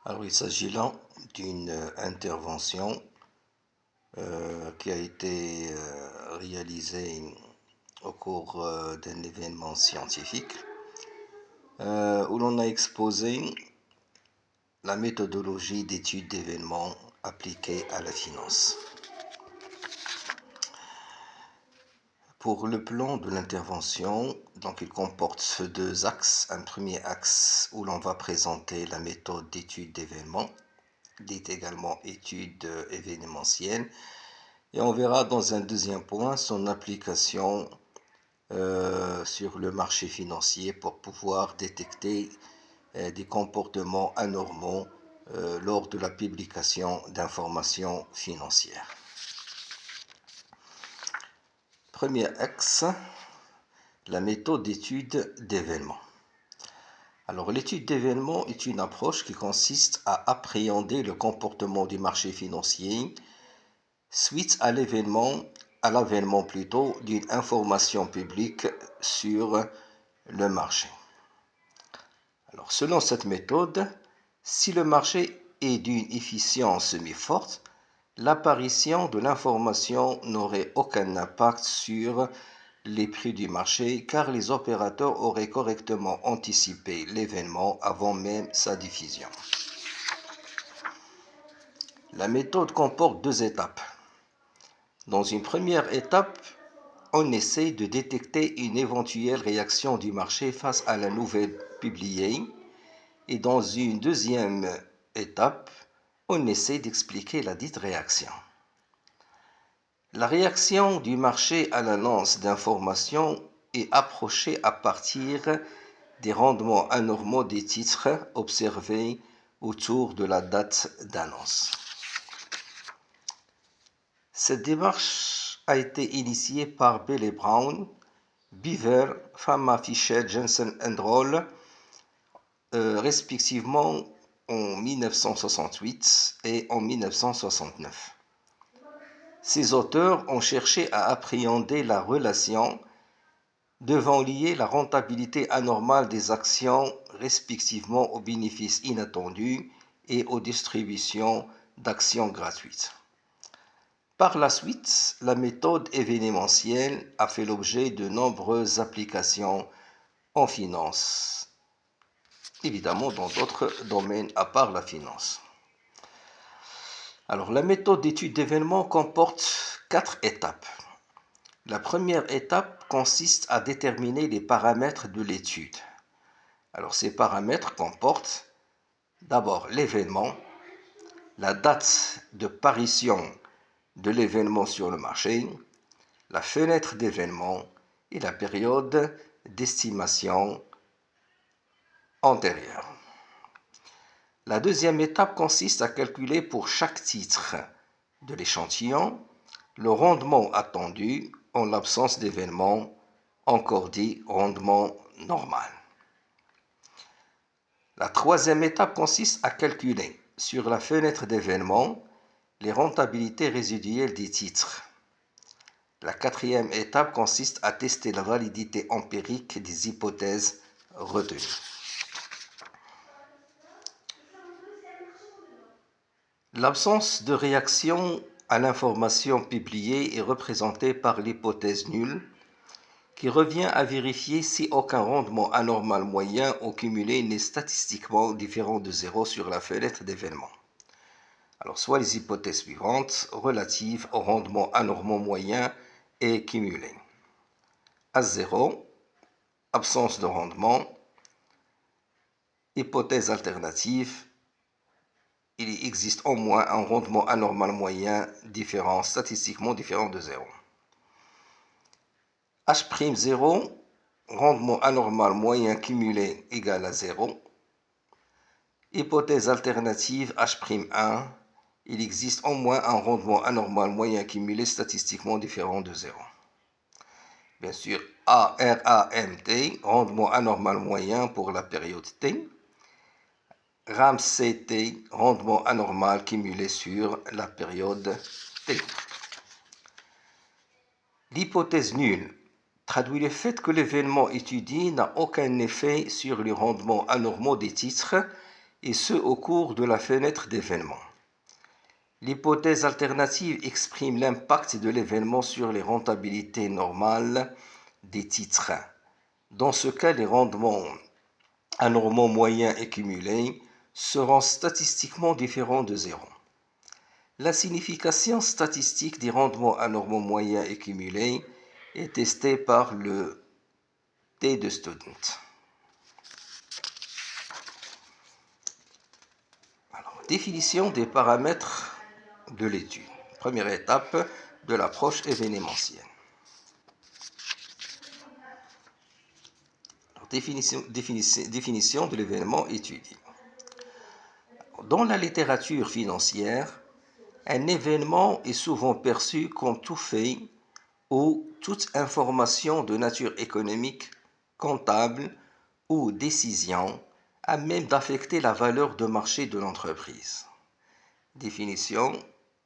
Alors, il s'agit là d'une intervention qui a été réalisée au cours d'un événement scientifique où l'on a exposé la méthodologie d'étude d'événements appliquée à la finance. Pour le plan de l'intervention, donc il comporte deux axes. Un premier axe où l'on va présenter la méthode d'étude d'événements, dite également étude événementielle, et on verra dans un deuxième point son application sur le marché financier pour pouvoir détecter des comportements anormaux lors de la publication d'informations financières. Premier axe, la méthode d'étude d'événements. Alors, l'étude d'événements est une approche qui consiste à appréhender le comportement du marché financier suite à l'avènement plutôt d'une information publique sur le marché. Alors, selon cette méthode, si le marché est d'une efficience semi-forte, l'apparition de l'information n'aurait aucun impact sur les prix du marché car les opérateurs auraient correctement anticipé l'événement avant même sa diffusion. La méthode comporte deux étapes. Dans une première étape, on essaie de détecter une éventuelle réaction du marché face à la nouvelle publiée et dans une deuxième étape, on essaie d'expliquer la dite réaction. La réaction du marché à l'annonce d'informations est approchée à partir des rendements anormaux des titres observés autour de la date d'annonce. Cette démarche a été initiée par Bell et Brown, Beaver, Fama, Fisher, Jensen et Roll, respectivement en 1968 et en 1969. Ces auteurs ont cherché à appréhender la relation devant lier la rentabilité anormale des actions respectivement aux bénéfices inattendus et aux distributions d'actions gratuites. Par la suite, la méthode événementielle a fait l'objet de nombreuses applications en finance, évidemment dans d'autres domaines à part la finance. Alors, la méthode d'étude d'événements comporte 4 étapes. La première étape consiste à déterminer les paramètres de l'étude. Alors, ces paramètres comportent d'abord l'événement, la date de parution de l'événement sur le marché, la fenêtre d'événement et la période d'estimation antérieure. La deuxième étape consiste à calculer pour chaque titre de l'échantillon le rendement attendu en l'absence d'événement, encore dit rendement normal. La troisième étape consiste à calculer sur la fenêtre d'événement les rentabilités résiduelles des titres. La quatrième étape consiste à tester la validité empirique des hypothèses retenues. L'absence de réaction à l'information publiée est représentée par l'hypothèse nulle, qui revient à vérifier si aucun rendement anormal moyen au cumulé n'est statistiquement différent de 0 sur la fenêtre d'événement. Alors, soit les hypothèses suivantes relatives au rendement anormal moyen et cumulé. A0, absence de rendement. Hypothèse alternative, il existe au moins un rendement anormal moyen différent, statistiquement différent de 0. H'0, rendement anormal moyen cumulé égal à 0. Hypothèse alternative H'1, il existe au moins un rendement anormal moyen cumulé statistiquement différent de 0. Bien sûr, RAMT, rendement anormal moyen pour la période T. RAMCT, rendement anormal cumulé sur la période T. L'hypothèse nulle traduit le fait que l'événement étudié n'a aucun effet sur les rendements anormaux des titres et ce au cours de la fenêtre d'événement. L'hypothèse alternative exprime l'impact de l'événement sur les rentabilités normales des titres. Dans ce cas, les rendements anormaux moyens et cumulés seront statistiquement différents de zéro. La signification statistique des rendements anormaux moyens et cumulés est testée par le T de Student. Alors, définition des paramètres de l'étude. Première étape de l'approche événementielle. Définition de l'événement étudié. Dans la littérature financière, un événement est souvent perçu comme tout fait ou toute information de nature économique, comptable ou décision à même d'affecter la valeur de marché de l'entreprise. Définition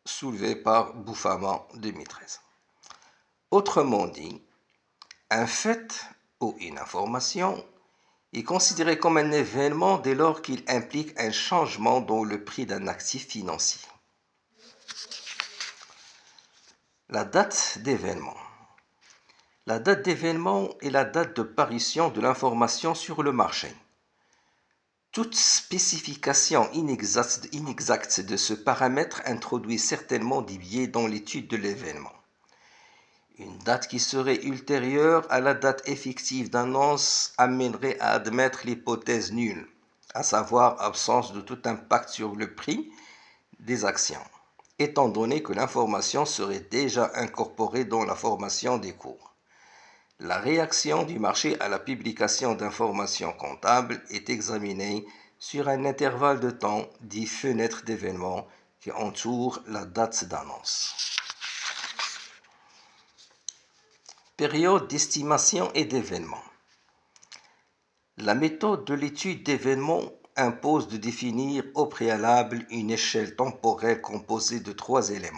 soulevée par Bouffama 2013. Autrement dit, un fait ou une information est considéré comme un événement dès lors qu'il implique un changement dans le prix d'un actif financier. La date d'événement. La date d'événement est la date de parution de l'information sur le marché. Toute spécification inexacte de ce paramètre introduit certainement des biais dans l'étude de l'événement. Une date qui serait ultérieure à la date effective d'annonce amènerait à admettre l'hypothèse nulle, à savoir absence de tout impact sur le prix des actions, étant donné que l'information serait déjà incorporée dans la formation des cours. La réaction du marché à la publication d'informations comptables est examinée sur un intervalle de temps dit fenêtre d'événement qui entoure la date d'annonce. Période d'estimation et d'événement. La méthode de l'étude d'événements impose de définir au préalable une échelle temporelle composée de 3 éléments.